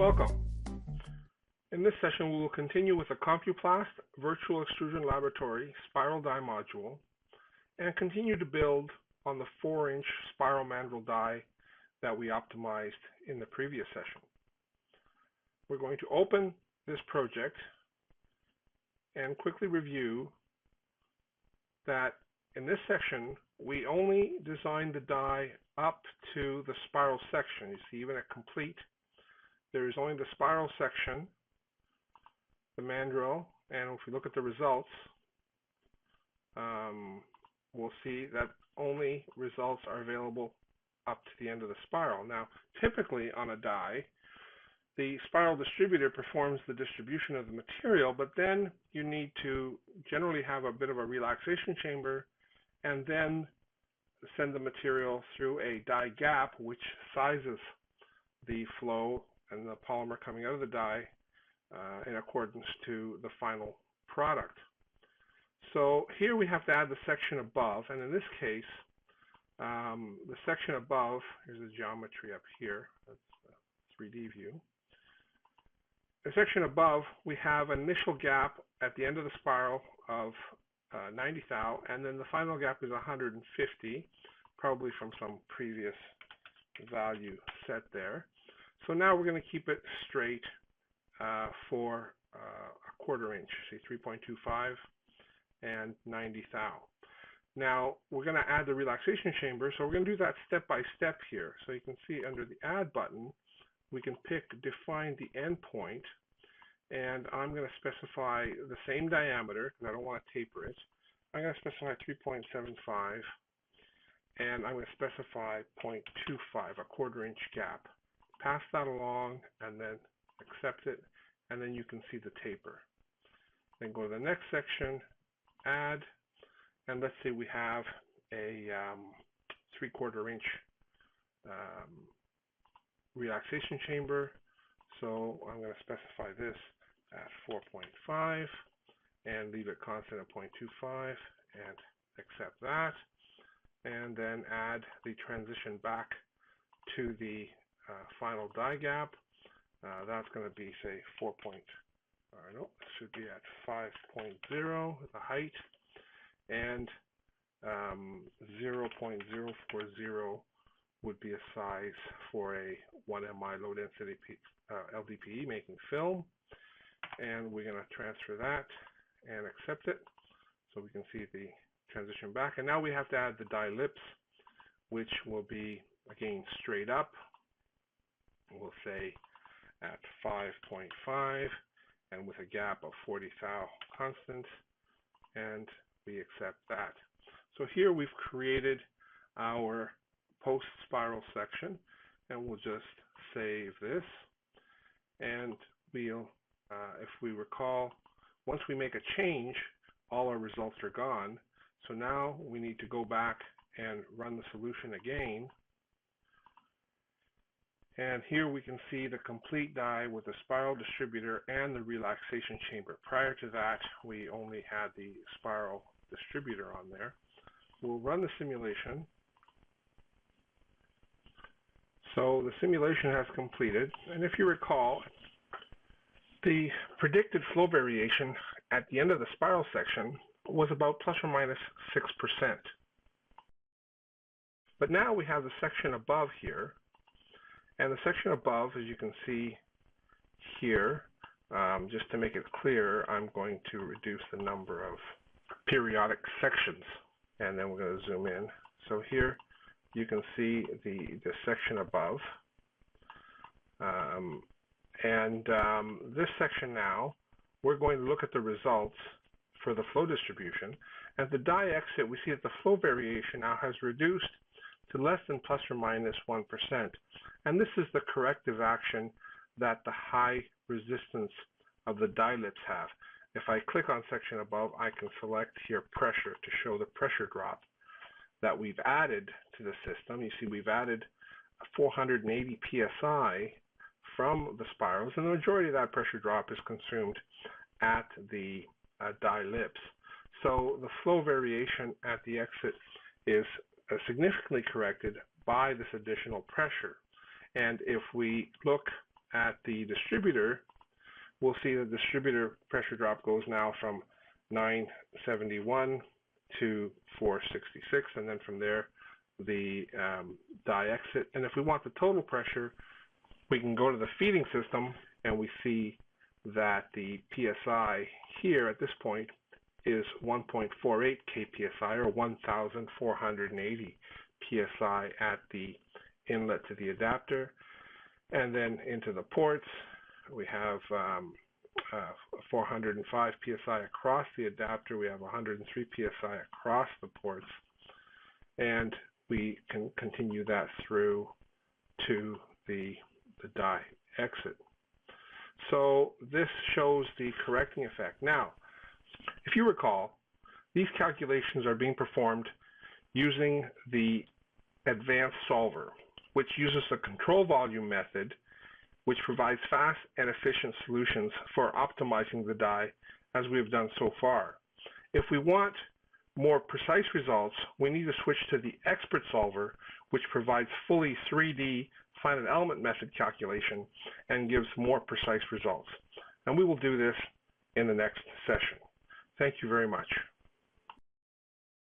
Welcome. In this session, we will continue with the Compuplast Virtual Extrusion Laboratory SpiralDie module and continue to build on the 4-inch spiral mandrel die that we optimized in the previous session. We're going to open this project and quickly review that in this section, we only designed the die up to the spiral section. You see, even at complete, there is only the spiral section, the mandrel, and if we look at the results, we'll see that only results are available up to the end of the spiral. Now, typically on a die, the spiral distributor performs the distribution of the material, but then you need to generally have a bit of a relaxation chamber and then send the material through a die gap, which sizes the flow and the polymer coming out of the die in accordance to the final product. So here we have to add the section above, and in this case, the section above, here's the geometry up here, that's a 3D view. The section above, we have an initial gap at the end of the spiral of 90 thou, and then the final gap is 150, probably from some previous value set there. So now we're going to keep it straight for a 1/4 inch, see 3.25 and 90 thou. Now we're going to add the relaxation chamber, so we're going to do that step by step here. So you can see under the add button, we can define the endpoint, and I'm going to specify the same diameter because I don't want to taper it. I'm going to specify 3.75, and I'm going to specify 0.25, a 1/4 inch gap. Pass that along and then accept it, and then you can see the taper. Then go to the next section, add, and let's say we have a 3/4 inch relaxation chamber. So I'm going to specify this at 4.5 and leave it constant at 0.25 and accept that. And then add the transition back to the final die gap. That's going to be, say, 4. No, it should be at 5.0 the height, and 0.040 would be a size for a 1 mi low density LDPE making film. And we're going to transfer that and accept it so we can see the transition back. And now we have to add the die lips, which will be, again, straight up. We'll say at 5.5 and with a gap of 40 thou constant, and we accept that. So here we've created our post-spiral section, and we'll just save this. And we'll, if we recall, once we make a change, all our results are gone. So now we need to go back and run the solution again. And here we can see the complete die with the spiral distributor and the relaxation chamber. Prior to that, we only had the spiral distributor on there. We'll run the simulation. So the simulation has completed. And if you recall, the predicted flow variation at the end of the spiral section was about ±6%. But now we have the section above here. And the section above, as you can see here, just to make it clear, I'm going to reduce the number of periodic sections, and then we're going to zoom in. So here you can see the section above. This section now, we're going to look at the results for the flow distribution. At the die exit, we see that the flow variation now has reduced to less than ±1%. And this is the corrective action that the high resistance of the die lips have. If I click on section above, I can select here pressure to show the pressure drop that we've added to the system. You see we've added 480 psi from the spirals, and the majority of that pressure drop is consumed at the die lips. So the flow variation at the exit is significantly corrected by this additional pressure. And if we look at the distributor, we'll see the distributor pressure drop goes now from 971 to 466, and then from there the die exit. And if we want the total pressure, we can go to the feeding system, and we see that the PSI here at this point is 1.48 kPSI, or 1,480 PSI at the inlet to the adapter. And then into the ports, we have 405 PSI across the adapter. We have 103 PSI across the ports. And we can continue that through to the die exit. So this shows the correcting effect. Now, if you recall, these calculations are being performed using the advanced solver, which uses the control volume method, which provides fast and efficient solutions for optimizing the die, as we have done so far. If we want more precise results, we need to switch to the expert solver, which provides fully 3D finite element method calculation and gives more precise results. And we will do this in the next session. Thank you very much.